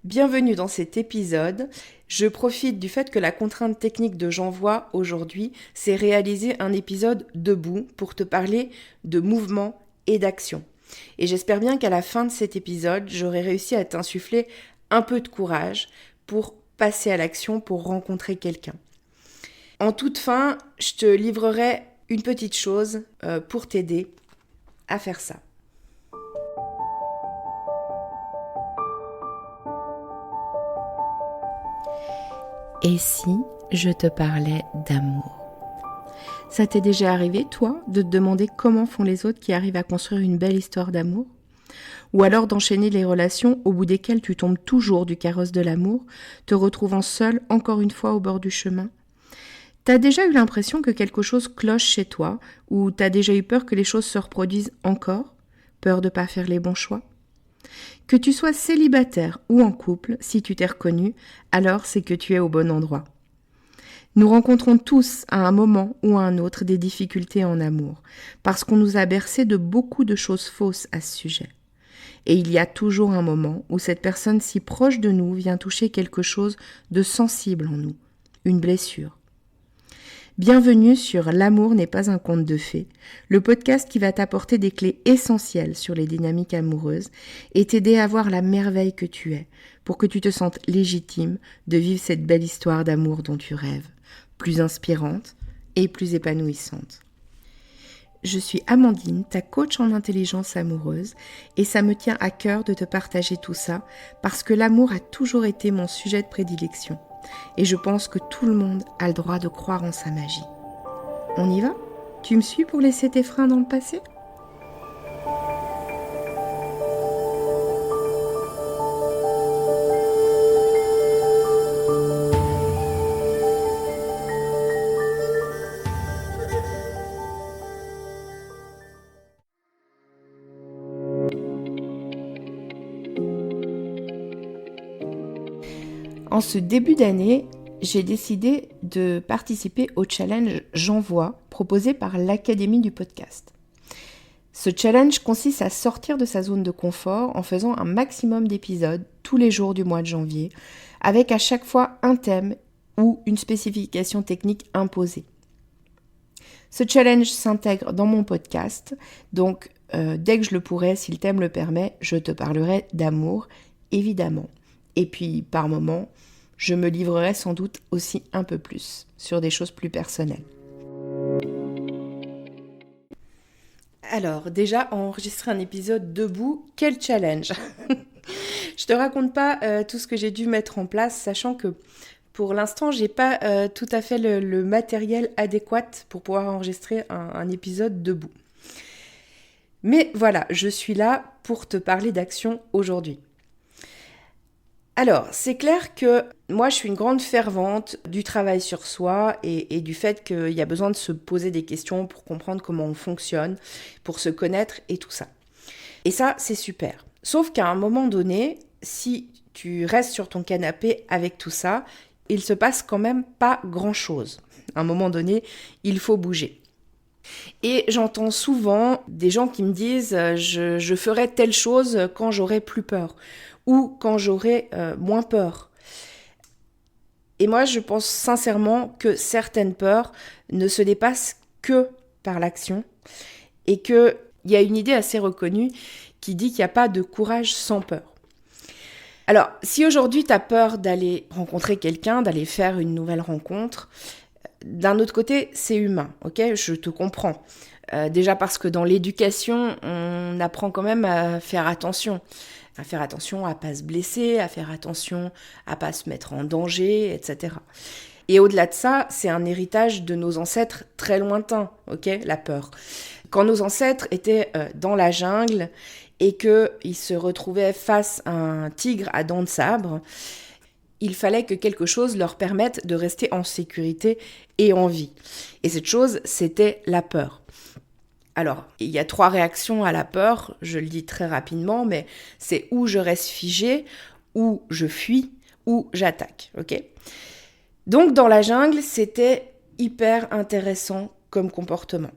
Bienvenue dans cet épisode. Je profite du fait que la contrainte technique de J'envoie aujourd'hui, c'est réaliser un épisode debout pour te parler de mouvement et d'action. Et j'espère bien qu'à la fin de cet épisode, j'aurai réussi à t'insuffler un peu de courage pour passer à l'action, pour rencontrer quelqu'un. En toute fin, je te livrerai une petite chose pour t'aider à faire ça. Et si je te parlais d'amour ? Ça t'est déjà arrivé, toi, de te demander comment font les autres qui arrivent à construire une belle histoire d'amour ? Ou alors d'enchaîner les relations au bout desquelles tu tombes toujours du carrosse de l'amour, te retrouvant seul encore une fois au bord du chemin ? T'as déjà eu l'impression que quelque chose cloche chez toi, ou t'as déjà eu peur que les choses se reproduisent encore ? Peur de pas faire les bons choix ? Que tu sois célibataire ou en couple, si tu t'es reconnu, alors c'est que tu es au bon endroit. Nous rencontrons tous à un moment ou à un autre des difficultés en amour, parce qu'on nous a bercé de beaucoup de choses fausses à ce sujet. Et il y a toujours un moment où cette personne si proche de nous vient toucher quelque chose de sensible en nous, une blessure. Bienvenue sur L'amour n'est pas un conte de fées, le podcast qui va t'apporter des clés essentielles sur les dynamiques amoureuses et t'aider à voir la merveille que tu es, pour que tu te sentes légitime de vivre cette belle histoire d'amour dont tu rêves, plus inspirante et plus épanouissante. Je suis Amandine, ta coach en intelligence amoureuse, et ça me tient à cœur de te partager tout ça parce que l'amour a toujours été mon sujet de prédilection. Et je pense que tout le monde a le droit de croire en sa magie. On y va ? Tu me suis pour laisser tes freins dans le passé ? En ce début d'année, j'ai décidé de participer au challenge J'envoie proposé par l'Académie du podcast. Ce challenge consiste à sortir de sa zone de confort en faisant un maximum d'épisodes tous les jours du mois de janvier, avec à chaque fois un thème ou une spécification technique imposée. Ce challenge s'intègre dans mon podcast, donc dès que je le pourrai, si le thème le permet, je te parlerai d'amour, évidemment. Et puis, par moments, je me livrerai sans doute aussi un peu plus sur des choses plus personnelles. Alors, déjà, enregistrer un épisode debout, quel challenge! Je te raconte pas tout ce que j'ai dû mettre en place, sachant que pour l'instant, j'ai pas tout à fait le matériel adéquat pour pouvoir enregistrer un épisode debout. Mais voilà, je suis là pour te parler d'action aujourd'hui. Alors, c'est clair que moi, je suis une grande fervente du travail sur soi et du fait qu'il y a besoin de se poser des questions pour comprendre comment on fonctionne, pour se connaître et tout ça. Et ça, c'est super. Sauf qu'à un moment donné, si tu restes sur ton canapé avec tout ça, il se passe quand même pas grand-chose. À un moment donné, il faut bouger. Et j'entends souvent des gens qui me disent je ferai telle chose quand j'aurai plus peur ou quand j'aurai moins peur. Et moi, je pense sincèrement que certaines peurs ne se dépassent que par l'action et qu'il y a une idée assez reconnue qui dit qu'il n'y a pas de courage sans peur. Alors, si aujourd'hui tu as peur d'aller rencontrer quelqu'un, d'aller faire une nouvelle rencontre, d'un autre côté, c'est humain, ok ? Je te comprends. Déjà parce que dans l'éducation, on apprend quand même à faire attention à pas se blesser, à faire attention à pas se mettre en danger, etc. Et au-delà de ça, c'est un héritage de nos ancêtres très lointains, ok ? La peur. Quand nos ancêtres étaient dans la jungle et qu'ils se retrouvaient face à un tigre à dents de sabre, il fallait que quelque chose leur permette de rester en sécurité et en vie. Et cette chose, c'était la peur. Alors, il y a 3 réactions à la peur, je le dis très rapidement, mais c'est ou je reste figé, ou je fuis, ou j'attaque, ok ? Donc, dans la jungle, c'était hyper intéressant comme comportement.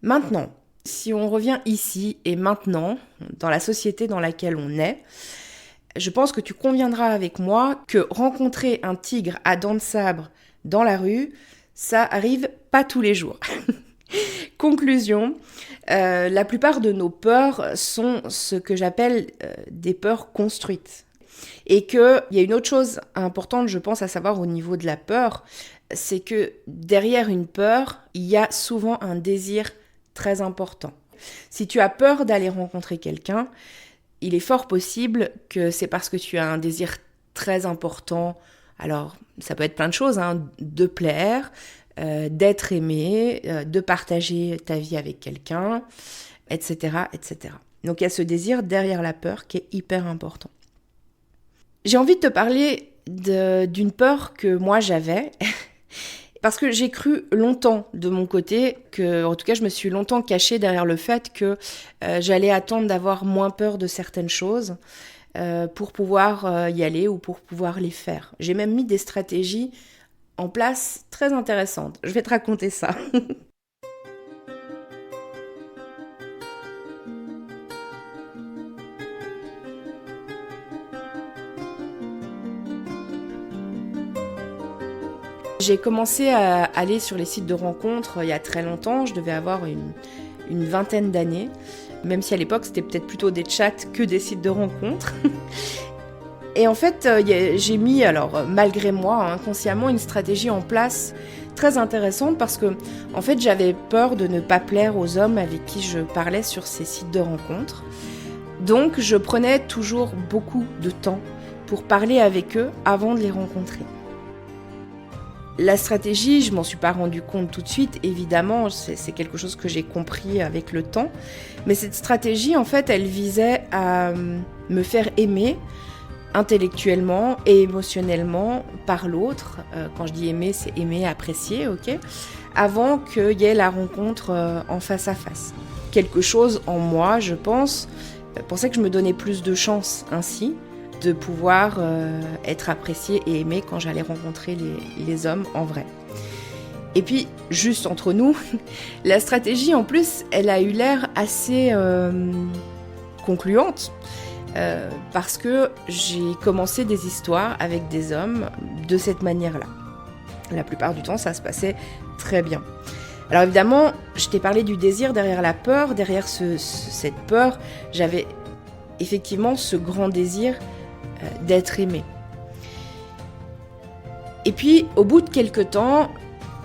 Maintenant, si on revient ici et maintenant, dans la société dans laquelle on est, je pense que tu conviendras avec moi que rencontrer un tigre à dents de sabre dans la rue, ça arrive pas tous les jours. Conclusion, la plupart de nos peurs sont ce que j'appelle des peurs construites. Et qu'il y a une autre chose importante, je pense, à savoir au niveau de la peur, c'est que derrière une peur, il y a souvent un désir très important. Si tu as peur d'aller rencontrer quelqu'un, il est fort possible que c'est parce que tu as un désir très important. Alors, ça peut être plein de choses, de plaire, d'être aimé, de partager ta vie avec quelqu'un, etc., etc. Donc, il y a ce désir derrière la peur qui est hyper important. J'ai envie de te parler d'une peur que moi j'avais, parce que j'ai cru longtemps de mon côté, en tout cas je me suis longtemps cachée derrière le fait que j'allais attendre d'avoir moins peur de certaines choses pour pouvoir y aller ou pour pouvoir les faire. J'ai même mis des stratégies en place très intéressantes. Je vais te raconter ça. J'ai commencé à aller sur les sites de rencontres il y a très longtemps, je devais avoir une vingtaine d'années, même si à l'époque c'était peut-être plutôt des chats que des sites de rencontres. Et en fait, j'ai mis, alors malgré moi, inconsciemment, une stratégie en place très intéressante parce que en fait j'avais peur de ne pas plaire aux hommes avec qui je parlais sur ces sites de rencontres. Donc je prenais toujours beaucoup de temps pour parler avec eux avant de les rencontrer. La stratégie, je m'en suis pas rendu compte tout de suite, évidemment, c'est quelque chose que j'ai compris avec le temps. Mais cette stratégie, en fait, elle visait à me faire aimer intellectuellement et émotionnellement par l'autre. Quand je dis aimer, c'est aimer, apprécier, ok ? Avant qu'il y ait la rencontre en face à face. Quelque chose en moi, je pense, pensait que je me donnais plus de chance ainsi de pouvoir être appréciée et aimée quand j'allais rencontrer les hommes en vrai. Et puis, juste entre nous, la stratégie en plus, elle a eu l'air assez concluante parce que j'ai commencé des histoires avec des hommes de cette manière-là. La plupart du temps, ça se passait très bien. Alors évidemment, je t'ai parlé du désir derrière la peur. Derrière cette peur, j'avais effectivement ce grand désir d'être aimé. Et puis, au bout de quelques temps,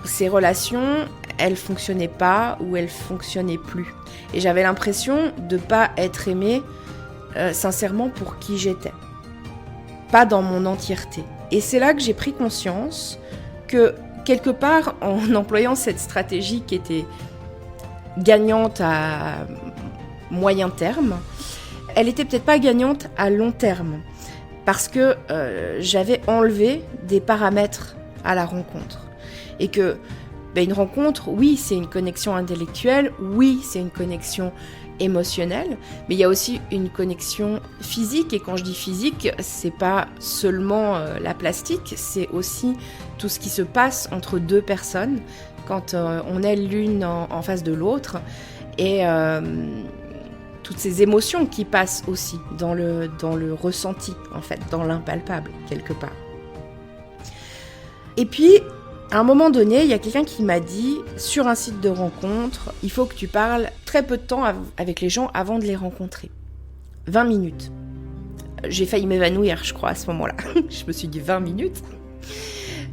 ces relations, elles fonctionnaient pas ou elles fonctionnaient plus. Et j'avais l'impression de pas être aimée sincèrement pour qui j'étais. Pas dans mon entièreté. Et c'est là que j'ai pris conscience que, quelque part, en employant cette stratégie qui était gagnante à moyen terme, elle était peut-être pas gagnante à long terme. Parce que j'avais enlevé des paramètres à la rencontre. Et que une rencontre, oui, c'est une connexion intellectuelle, oui, c'est une connexion émotionnelle, mais il y a aussi une connexion physique. Et quand je dis physique, c'est pas seulement la plastique, c'est aussi tout ce qui se passe entre deux personnes quand on est l'une en face de l'autre. Et toutes ces émotions qui passent aussi dans le ressenti, en fait, dans l'impalpable, quelque part. Et puis, à un moment donné, il y a quelqu'un qui m'a dit, sur un site de rencontre, il faut que tu parles très peu de temps avec les gens avant de les rencontrer. 20 minutes. J'ai failli m'évanouir, je crois, à ce moment-là. Je me suis dit 20 minutes.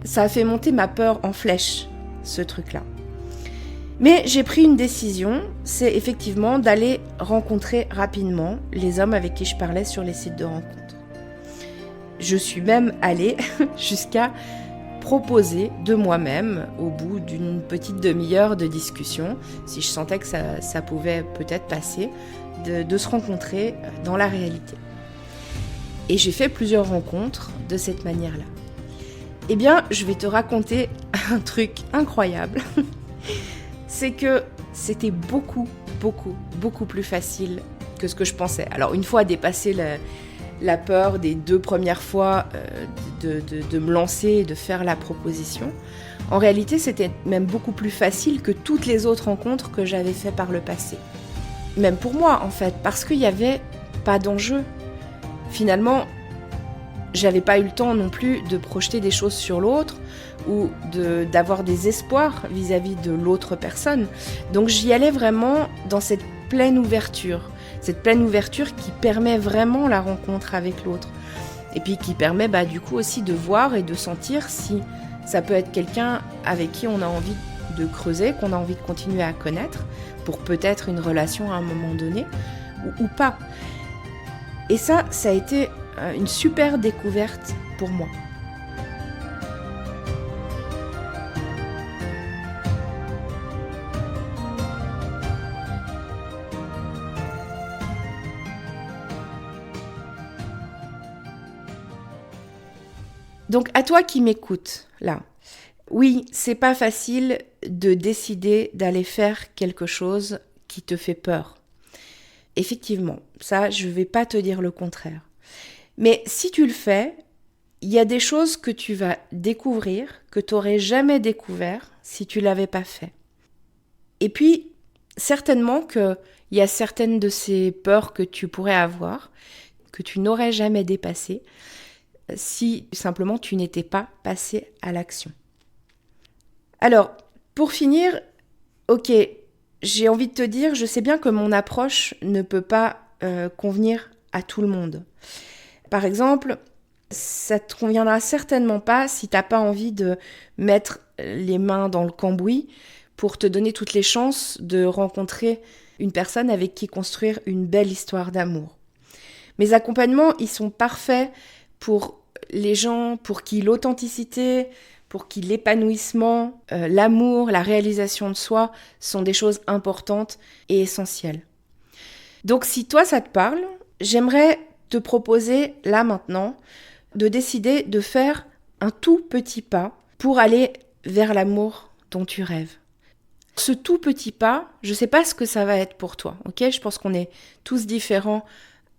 Ça a fait monter ma peur en flèche, ce truc-là. Mais j'ai pris une décision, c'est effectivement d'aller rencontrer rapidement les hommes avec qui je parlais sur les sites de rencontres. Je suis même allée jusqu'à proposer de moi-même, au bout d'une petite demi-heure de discussion, si je sentais que ça pouvait peut-être passer, de se rencontrer dans la réalité. Et j'ai fait plusieurs rencontres de cette manière-là. Eh bien, je vais te raconter un truc incroyable. C'est que c'était beaucoup plus facile que ce que je pensais. Alors, une fois dépassé la peur des 2 premières fois de me lancer et de faire la proposition, en réalité, c'était même beaucoup plus facile que toutes les autres rencontres que j'avais fait par le passé. Même pour moi, en fait, parce qu'il n'y avait pas d'enjeu. Finalement, j'avais pas eu le temps non plus de projeter des choses sur l'autre ou d'avoir des espoirs vis-à-vis de l'autre personne. Donc j'y allais vraiment dans cette pleine ouverture qui permet vraiment la rencontre avec l'autre. Et puis qui permet du coup aussi de voir et de sentir si ça peut être quelqu'un avec qui on a envie de creuser, qu'on a envie de continuer à connaître, pour peut-être une relation à un moment donné, ou pas. Et ça a été une super découverte pour moi. Donc à toi qui m'écoutes, là, oui, c'est pas facile de décider d'aller faire quelque chose qui te fait peur. Effectivement, ça, je vais pas te dire le contraire. Mais si tu le fais, il y a des choses que tu vas découvrir que tu n'aurais jamais découvert si tu l'avais pas fait. Et puis, certainement qu'il y a certaines de ces peurs que tu pourrais avoir, que tu n'aurais jamais dépassées, si simplement tu n'étais pas passé à l'action. Alors, pour finir, ok, j'ai envie de te dire, je sais bien que mon approche ne peut pas convenir à tout le monde. Par exemple, ça te conviendra certainement pas si t'as pas envie de mettre les mains dans le cambouis pour te donner toutes les chances de rencontrer une personne avec qui construire une belle histoire d'amour. Mes accompagnements, ils sont parfaits pour les gens pour qui l'authenticité, pour qui l'épanouissement, l'amour, la réalisation de soi sont des choses importantes et essentielles. Donc si toi ça te parle, j'aimerais te proposer là maintenant de décider de faire un tout petit pas pour aller vers l'amour dont tu rêves. Ce tout petit pas, je ne sais pas ce que ça va être pour toi, ok ? Je pense qu'on est tous différents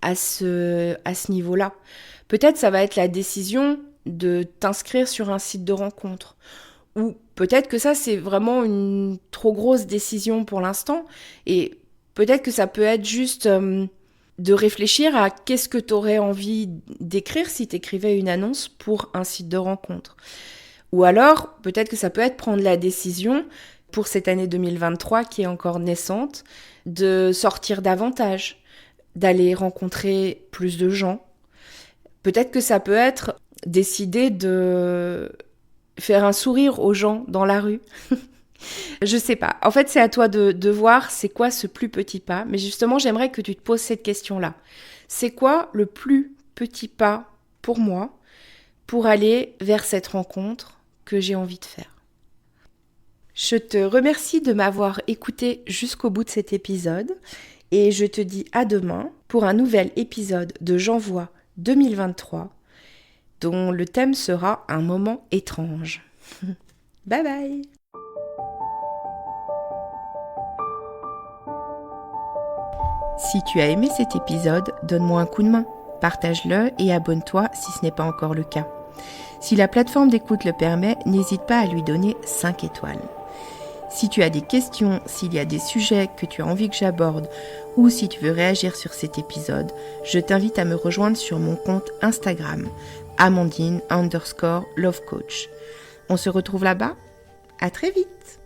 à ce niveau-là. Peut-être ça va être la décision de t'inscrire sur un site de rencontre. Ou peut-être que ça, c'est vraiment une trop grosse décision pour l'instant. Et peut-être que ça peut être juste de réfléchir à qu'est-ce que tu aurais envie d'écrire si tu écrivais une annonce pour un site de rencontre. Ou alors, peut-être que ça peut être prendre la décision pour cette année 2023 qui est encore naissante, de sortir davantage, d'aller rencontrer plus de gens. Peut-être que ça peut être décider de faire un sourire aux gens dans la rue. Je sais pas. En fait, c'est à toi de voir c'est quoi ce plus petit pas. Mais justement, j'aimerais que tu te poses cette question-là. C'est quoi le plus petit pas pour moi pour aller vers cette rencontre que j'ai envie de faire? Je te remercie de m'avoir écouté jusqu'au bout de cet épisode et je te dis à demain pour un nouvel épisode de J'envoie 2023 dont le thème sera un moment étrange. Bye bye! Si tu as aimé cet épisode, donne-moi un coup de main, partage-le et abonne-toi si ce n'est pas encore le cas. Si la plateforme d'écoute le permet, n'hésite pas à lui donner 5 étoiles. Si tu as des questions, s'il y a des sujets que tu as envie que j'aborde ou si tu veux réagir sur cet épisode, je t'invite à me rejoindre sur mon compte Instagram, Amandine_lovecoach. On se retrouve là-bas. À très vite!